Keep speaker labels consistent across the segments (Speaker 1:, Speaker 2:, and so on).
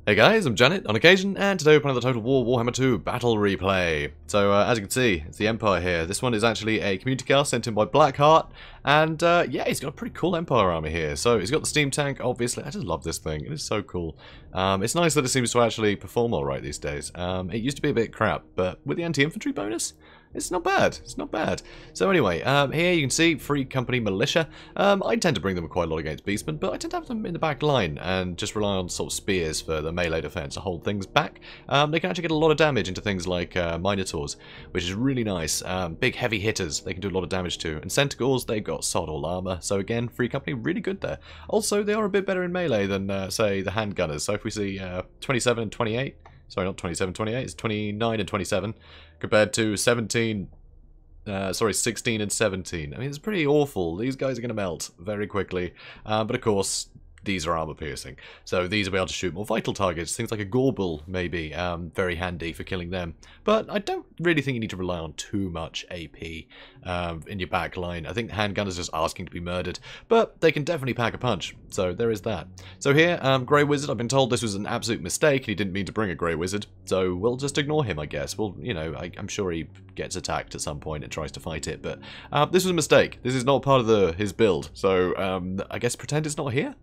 Speaker 1: Hey guys, I'm Janet on occasion, and today we're playing the Total War Warhammer II Battle Replay. So, as you can see, it's the Empire here. This one is actually a community cast sent in by Blackheart, and yeah, he's got a pretty cool Empire army here. So, he's got the steam tank, obviously. I just love this thing. It is so cool. It's nice that it seems to actually perform alright these days. It used to be a bit crap, but with the anti-infantry bonus, it's not bad. It's not bad. So anyway, here you can see Free Company Militia. I tend to bring them quite a lot against Beastmen, but I tend to have them in the back line and just rely on sort of spears for the melee defense to hold things back. They can actually get a lot of damage into things like Minotaurs, which is really nice. Big heavy hitters they can do a lot of damage to. And Centaurs, they've got sod all armor. So again, Free Company, really good there. Also, they are a bit better in melee than, say, the handgunners. So if we see 27 and 28... Sorry, not 27, 28. It's 29 and 27 compared to 16 and 17. I mean, it's pretty awful. These guys are going to melt very quickly. But of course, these are armor piercing. So these will be able to shoot more vital targets. Things like a Gorbull, maybe. Very handy for killing them. But I don't really think you need to rely on too much AP in your back line. I think the handgun is just asking to be murdered. But they can definitely pack a punch. So there is that. So here, Grey Wizard, I've been told this was an absolute mistake. He didn't mean to bring a Grey Wizard. So we'll just ignore him, I guess. Well, you know, I'm sure he gets attacked at some point and tries to fight it. But this was a mistake. This is not part of his build. So I guess pretend it's not here.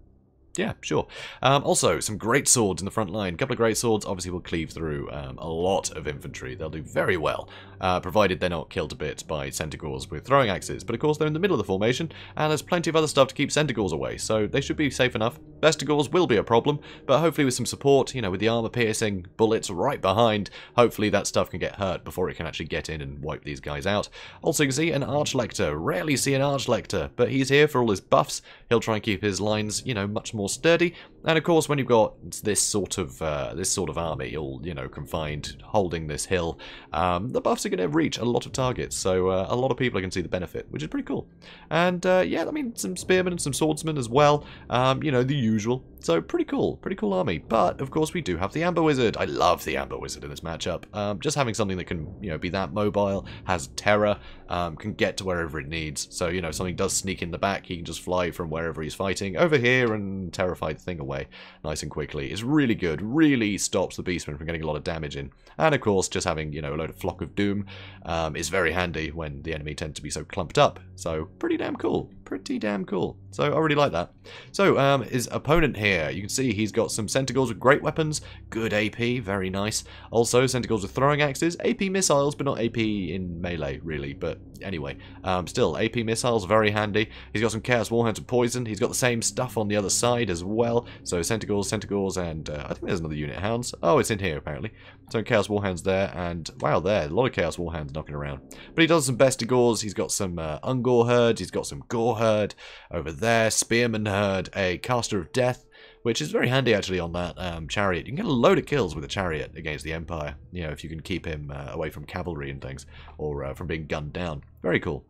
Speaker 1: Yeah, sure. Also, some great swords in the front line. A couple of great swords obviously will cleave through a lot of infantry. They'll do very well, provided they're not killed to bits by Centaurs with throwing axes. But of course, they're in the middle of the formation, and there's plenty of other stuff to keep Centaurs away, so they should be safe enough. Bestigors will be a problem, but hopefully with some support, you know, with the armor-piercing bullets right behind, hopefully that stuff can get hurt before it can actually get in and wipe these guys out. Also, you can see an Archlector. Rarely see an Archlector, but he's here for all his buffs. He'll try and keep his lines, you know, much more sturdy, and of course when you've got this sort of army all, you know, confined, holding this hill, the buffs are going to reach a lot of targets, so a lot of people are going to see the benefit, which is pretty cool. And yeah, I mean, some spearmen and some swordsmen as well, you know, the usual. So pretty cool army. But of course we do have the Amber Wizard. I love the Amber Wizard in this matchup. Just having something that can, you know, be that mobile, has terror, can get to wherever it needs. So, you know, if something does sneak in the back, he can just fly from wherever he's fighting over here and terrify the thing away nice and quickly. It's really good. Really stops the Beastmen from getting a lot of damage in. And of course, just having, you know, a load of Flock of Doom is very handy when the enemy tend to be so clumped up. So pretty damn cool. Pretty damn cool. So I really like that. So his opponent here, you can see he's got some Centaurs with great weapons, good AP, very nice. Also Centaurs with throwing axes, AP missiles, but not AP in melee really. But anyway, still AP missiles, very handy. He's got some Chaos Warhounds and poison. He's got the same stuff on the other side as well. So Centaurs, and I think there's another unit hounds. Oh, it's in here apparently. So Chaos Warhounds there, and wow, there, a lot of Chaos Warhounds knocking around. But he does some Bestigors. He's got some Ungor Herd. He's got some Gore Herd over there, Spearman Herd, a Caster of Death, which is very handy actually on that chariot. You can get a load of kills with a chariot against the Empire, you know, if you can keep him away from cavalry and things, or from being gunned down. Very cool.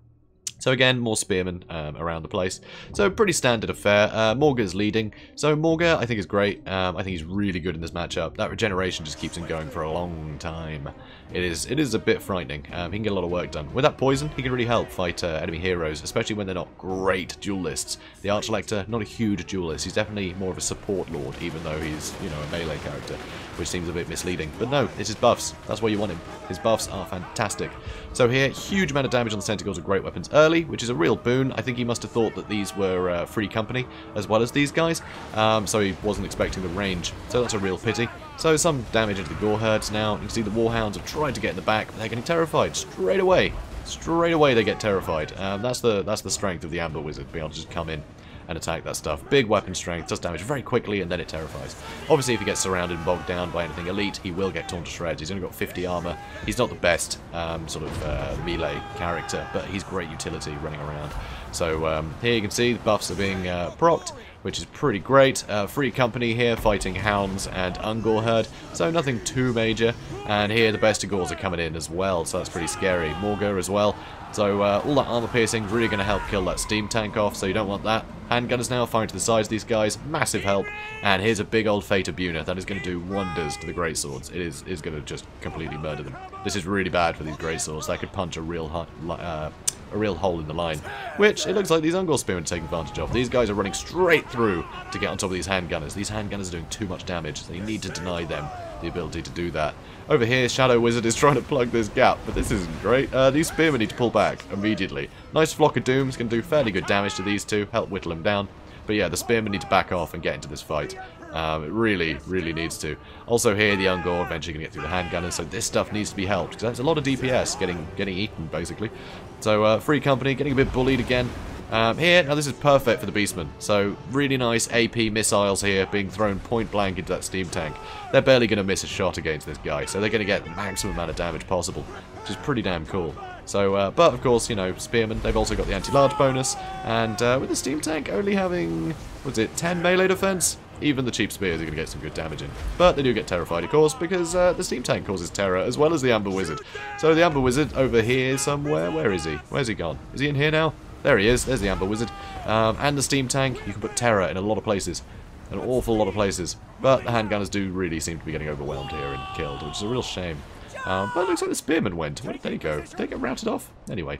Speaker 1: So again, more spearmen around the place. So pretty standard affair. Morga's leading. So Morga, I think, is great. I think he's really good in this matchup. That regeneration just keeps him going for a long time. It is a bit frightening. He can get a lot of work done. With that poison, he can really help fight enemy heroes, especially when they're not great duelists. The Archlector, not a huge duelist. He's definitely more of a support lord, even though he's, you know, a melee character, which seems a bit misleading. But no, it's his buffs. That's why you want him. His buffs are fantastic. So here, huge amount of damage on the Centaurs with great weapons early, which is a real boon. I think he must have thought that these were Free Company as well as these guys, so he wasn't expecting the range. So that's a real pity. So some damage into the Gore Herds now. You can see the Warhounds have tried to get in the back, but they're getting terrified straight away. Straight away they get terrified. That's the strength of the Amber Wizard, being able to just come in and attack that stuff. Big weapon strength, does damage very quickly, and then it terrifies. Obviously, if he gets surrounded and bogged down by anything elite, he will get torn to shreds. He's only got 50 armor. He's not the best melee character, but he's great utility running around. So here you can see the buffs are being procced, which is pretty great. Free Company here fighting Hounds and Ungor Herd, so nothing too major. And here the Bestigors are coming in as well, so that's pretty scary. Morga as well. So all that armor piercing is really going to help kill that steam tank off, so you don't want that. Handgunners now firing to the sides of these guys, massive help. And here's a big old Fate of Buna that is going to do wonders to the greatswords. It is going to just completely murder them. This is really bad for these greatswords. That could punch a real a real hole in the line, which it looks like these Ungor Spearmen are taking advantage of. These guys are running straight through to get on top of these handgunners. These handgunners are doing too much damage, so you need to deny them the ability to do that. Over here, Shadow Wizard is trying to plug this gap, but this isn't great. These Spearmen need to pull back immediately. Nice Flock of Dooms can do fairly good damage to these two, help whittle them down. But yeah, the Spearmen need to back off and get into this fight. It really, really needs to. Also here, the Ungor eventually going to get through the handgunners, so this stuff needs to be helped, because that's a lot of DPS getting eaten, basically. So, Free Company getting a bit bullied again. Here, now this is perfect for the Beastmen. So, really nice AP missiles here being thrown point blank into that steam tank. They're barely going to miss a shot against this guy, so they're going to get the maximum amount of damage possible, which is pretty damn cool. So, but of course, you know, Spearmen, they've also got the anti-large bonus, and with the steam tank only having, what's it, 10 melee defense? Even the cheap spears are going to get some good damage in. But they do get terrified, of course, because the steam tank causes terror, as well as the Amber Wizard. So the Amber Wizard over here somewhere, where is he? Where's he gone? Is he in here now? There he is, there's the Amber Wizard. And the steam tank, you can put terror in a lot of places. An awful lot of places. But the handgunners do really seem to be getting overwhelmed here and killed, which is a real shame. But it looks like the Spearmen went. Where did they go? Did they get routed off? Anyway.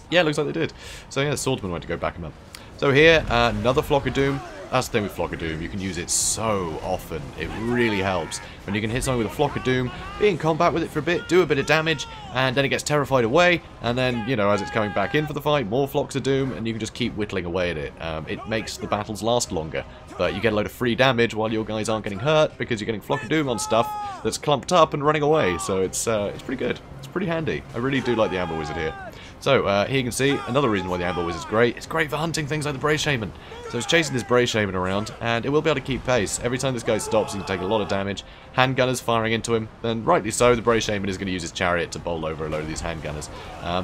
Speaker 1: Yeah, it looks like they did. So yeah, the Swordsman went to go back him up. So here, another Flock of Doom. That's the thing with Flock of Doom, you can use it so often. It really helps. When you can hit something with a Flock of Doom, be in combat with it for a bit, do a bit of damage, and then it gets terrified away, and then, you know, as it's coming back in for the fight, more Flocks of Doom, and you can just keep whittling away at it. It makes the battles last longer, but you get a load of free damage while your guys aren't getting hurt, because you're getting Flock of Doom on stuff that's clumped up and running away, so it's pretty good. It's pretty handy. I really do like the Amber Wizard here. So, here you can see, another reason why the Amber Wizard's great, it's great for hunting things like the Bray Shaman. So it's chasing this Bray Shaman around, and it will be able to keep pace. Every time this guy stops, he can take a lot of damage. Handgunners firing into him, then rightly so, the Bray Shaman is going to use his chariot to bowl over a load of these handgunners.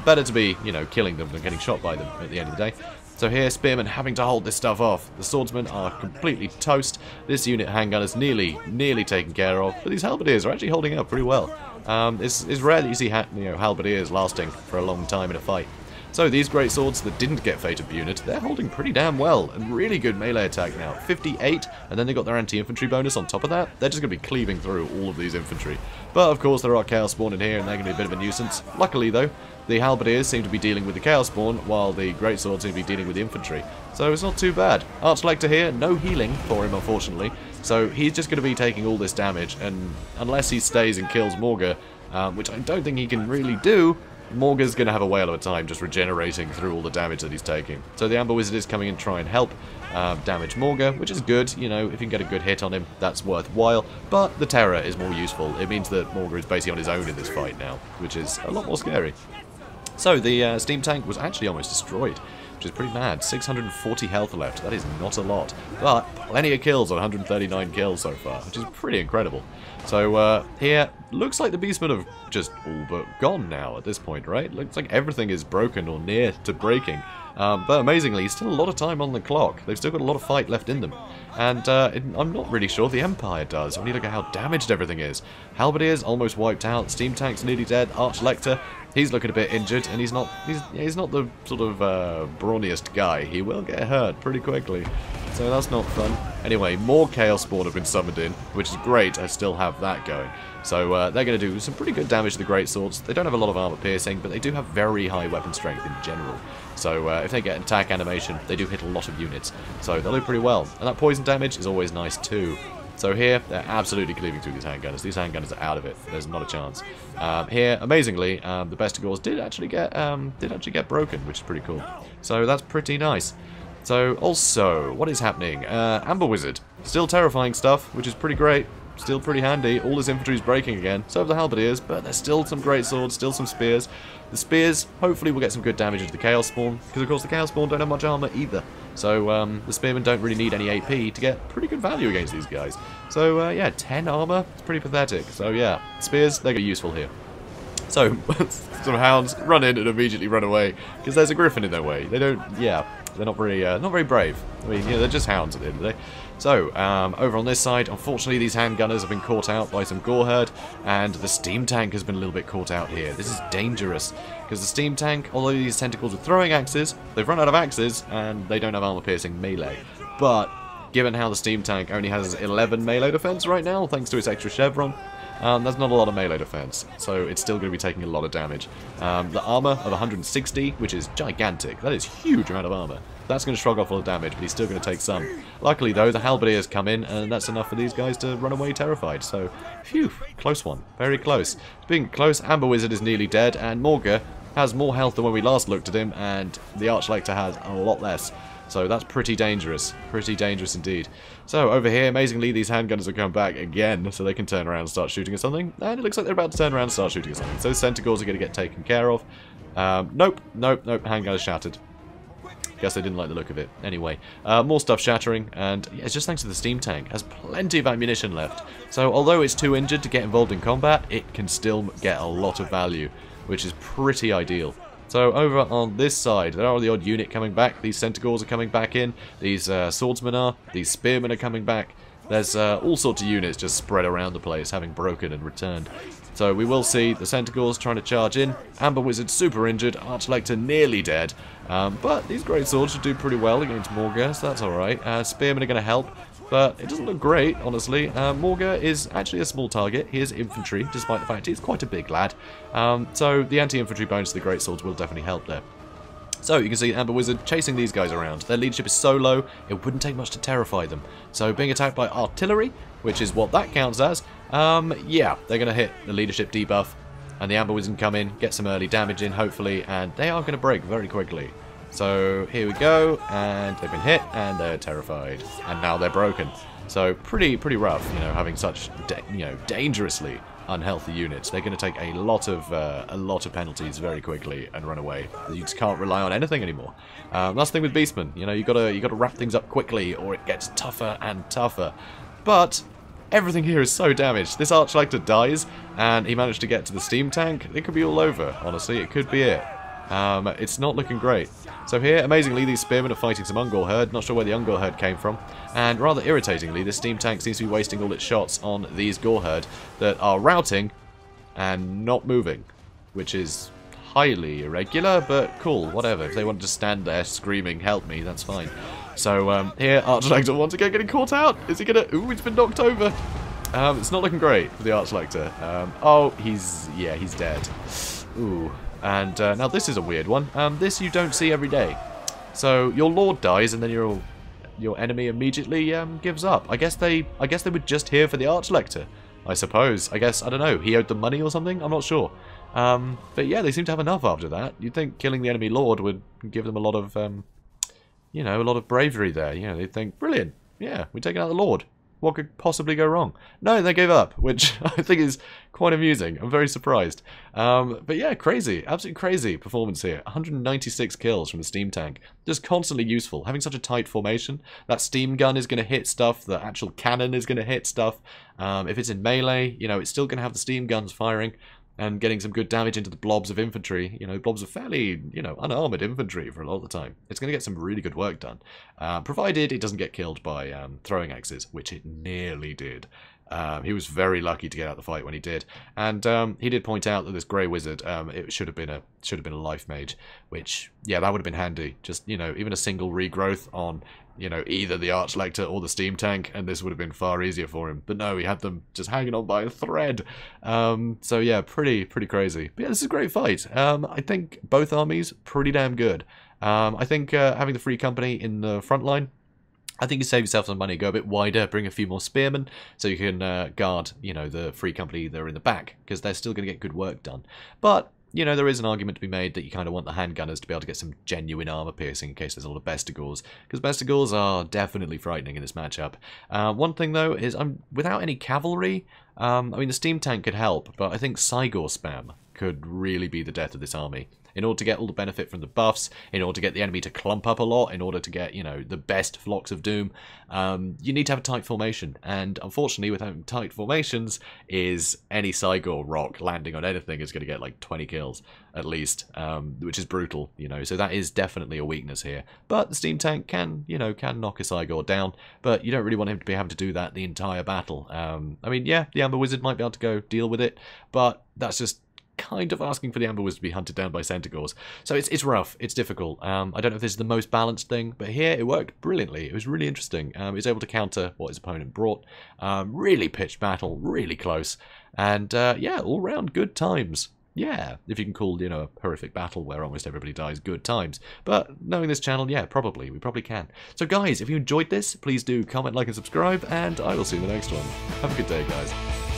Speaker 1: Better to be, you know, killing them than getting shot by them at the end of the day. So here, Spearmen having to hold this stuff off. The Swordsmen are completely toast. This unit handgunners nearly taken care of, but these Halberdiers are actually holding up pretty well. It's rare that you see Halberdiers lasting for a long time in a fight. So these great swords that didn't get Fate of Unit, they're holding pretty damn well, and really good melee attack now. 58, and then they got their anti-infantry bonus on top of that. They're just going to be cleaving through all of these infantry. But of course there are Chaos Spawn in here, and they're going to be a bit of a nuisance. Luckily though, the Halberdiers seem to be dealing with the Chaos Spawn, while the Great Swords seem to be dealing with the infantry. So it's not too bad. Archlector here, no healing for him unfortunately, so he's just going to be taking all this damage, and unless he stays and kills Morga, which I don't think he can really do, Morga's going to have a whale of a time just regenerating through all the damage that he's taking. So the Amber Wizard is coming in to try and help damage Morga, which is good. You know, if you can get a good hit on him, that's worthwhile. But the Terror is more useful. It means that Morga is basically on his own in this fight now, which is a lot more scary. So the steam tank was actually almost destroyed, which is pretty mad. 640 health left. That is not a lot. But plenty of kills, 139 kills so far, which is pretty incredible. So here, looks like the Beastmen have just all but gone now at this point, right? Looks like everything is broken or near to breaking. But amazingly, still a lot of time on the clock. They've still got a lot of fight left in them. And I'm not really sure the Empire does. When you look at how damaged everything is. Halberdiers almost wiped out. Steam tank's nearly dead. Archlector, he's looking a bit injured, and he's not the sort of brawniest guy. He will get hurt pretty quickly. So that's not fun. Anyway, more Chaos Spawn have been summoned in, which is great. I still have that going. So they're going to do some pretty good damage to the Great Swords. They don't have a lot of armor piercing, but they do have very high weapon strength in general. So if they get attack animation, they do hit a lot of units. So they'll do pretty well. And that poison damage is always nice too. So here, they're absolutely cleaving through these handgunners. These handgunners are out of it. There's not a chance. Here, amazingly, the Best of Gores did actually get broken, which is pretty cool. So that's pretty nice. So also, what is happening? Amber Wizard, still terrifying stuff, which is pretty great. Still pretty handy. All this infantry is breaking again. So have the Halberdiers, but there's still some great swords, still some spears. The spears, hopefully, will get some good damage into the Chaos Spawn, because of course the Chaos Spawn don't have much armor either. So the Spearmen don't really need any AP to get pretty good value against these guys. So yeah, 10 armor, it's pretty pathetic. So yeah, spears, they're useful here. So some hounds run in and immediately run away, because there's a griffin in their way. They don't, yeah, they're not very brave. I mean, yeah, they're just hounds at the end of the day. So, over on this side, unfortunately these handgunners have been caught out by some gore herd, and the steam tank has been a little bit caught out here. This is dangerous, because the steam tank, although these tentacles are throwing axes, they've run out of axes, and they don't have armor-piercing melee. But, given how the steam tank only has 11 melee defense right now, thanks to its extra chevron, There's not a lot of melee defense, so it's still going to be taking a lot of damage. The armor of 160, which is gigantic. That is a huge amount of armor. That's going to shrug off all the damage, but he's still going to take some. Luckily, though, the halberdiers come in, and that's enough for these guys to run away terrified. So, phew, close one. Very close. Speaking of close, Amber Wizard is nearly dead, and Morga has more health than when we last looked at him, and the Archlector has a lot less. So that's pretty dangerous. Pretty dangerous indeed. So over here, amazingly, these handgunners have come back again, so they can turn around and start shooting at something. And it looks like they're about to turn around and start shooting at something. So Centaurs are going to get taken care of. Nope. Handgun is shattered. Guess they didn't like the look of it. Anyway, more stuff shattering, and yeah, it's just thanks to the steam tank. It has plenty of ammunition left. So although it's too injured to get involved in combat, it can still get a lot of value, which is pretty ideal. So over on this side, there are the odd unit coming back. These Centaurs are coming back in. These swordsmen are. These spearmen are coming back. There's all sorts of units just spread around the place, having broken and returned. So we will see the Centaurs trying to charge in. Amber Wizard super injured. Archlector nearly dead. But these great swords should do pretty well against Morga, so that's alright. Spearmen are going to help. But it doesn't look great, honestly. Morga is actually a small target. He is infantry, despite the fact he's quite a big lad. So the anti-infantry bonus to the great swords will definitely help there. So you can see Amber Wizard chasing these guys around. Their leadership is so low, it wouldn't take much to terrify them. So being attacked by artillery, which is what that counts as, yeah, they're going to hit the leadership debuff. And the Amber Wizard can come in, get some early damage in, hopefully, and they are going to break very quickly. So here we go, and they've been hit, and they're terrified, and now they're broken. So pretty rough, you know, having such dangerously unhealthy units. They're going to take a lot of penalties very quickly and run away. You just can't rely on anything anymore. That's the thing with Beastmen. You know, you gotta wrap things up quickly, or it gets tougher and tougher. But everything here is so damaged. This Archlector dies, and he managed to get to the steam tank. It could be all over. Honestly, it could be it. It's not looking great. So here, amazingly, these spearmen are fighting some Ungor herd. Not sure where the Ungor herd came from. And rather irritatingly, this steam tank seems to be wasting all its shots on these Gore herd that are routing and not moving, which is highly irregular, but cool, whatever. If they wanted to stand there screaming, help me, that's fine. So here, Archlector once again getting caught out. Is he gonna... Ooh, he's been knocked over. It's not looking great for the Archlector. Oh, he's dead. Ooh. And now this is a weird one. This you don't see every day. So your lord dies, and then your enemy immediately gives up. I guess they were just here for the Archlector. I suppose. I don't know. He owed them money or something. I'm not sure. But yeah, they seem to have enough after that. You'd think killing the enemy lord would give them a lot of, you know, a lot of bravery there. You know, they'd think, brilliant. Yeah, we're taking out the lord. What could possibly go wrong? No, they gave up, which I think is quite amusing. I'm very surprised. But yeah, crazy. Absolutely crazy performance here. 196 kills from the steam tank. Just constantly useful. Having such a tight formation. That steam gun is going to hit stuff. The actual cannon is going to hit stuff. If it's in melee, you know, it's still going to have the steam guns firing and getting some good damage into the blobs of infantry. You know, blobs of fairly, you know, unarmored infantry for a lot of the time. It's going to get some really good work done, provided it doesn't get killed by throwing axes, which it nearly did. He was very lucky to get out the fight when he did, and he did point out that this grey wizard, it should have been a life mage, which, yeah, that would have been handy. Just, you know, even a single regrowth on, you know, either the Archlector or the steam tank, and this would have been far easier for him. But no, he had them just hanging on by a thread. So yeah, pretty crazy. But yeah, this is a great fight. I think both armies pretty damn good. I think having the Free Company in the front line, I think you save yourself some money, go a bit wider, bring a few more spearmen, so you can guard, you know, the Free Company that are in the back, because they're still going to get good work done. But, you know, there is an argument to be made that you kind of want the handgunners to be able to get some genuine armor piercing in case there's a lot of Bestigors, because Bestigors are definitely frightening in this matchup. One thing, though, is without any cavalry, I mean, the steam tank could help, but I think Cygor spam could really be the death of this army. In order to get all the benefit from the buffs, in order to get the enemy to clump up a lot, in order to get, you know, the best flocks of doom, you need to have a tight formation. And unfortunately, with having tight formations, is any Cygor rock landing on anything is going to get like 20 kills at least, which is brutal, you know. So that is definitely a weakness here. But the steam tank can, you know, can knock a Cygor down, but you don't really want him to be having to do that the entire battle. I mean, yeah, the Amber Wizard might be able to go deal with it, but that's just kind of asking for the Amber Wizard to be hunted down by Centaurs. So it's rough, it's difficult. I don't know if this is the most balanced thing, but here it worked brilliantly. It was really interesting. He was able to counter what his opponent brought. Really pitched battle, really close. And yeah, all round good times. Yeah, if you can call, you know, a horrific battle where almost everybody dies good times. But knowing this channel, yeah, probably. We probably can. So guys, if you enjoyed this, please do comment, like, and subscribe, and I will see you in the next one. Have a good day, guys.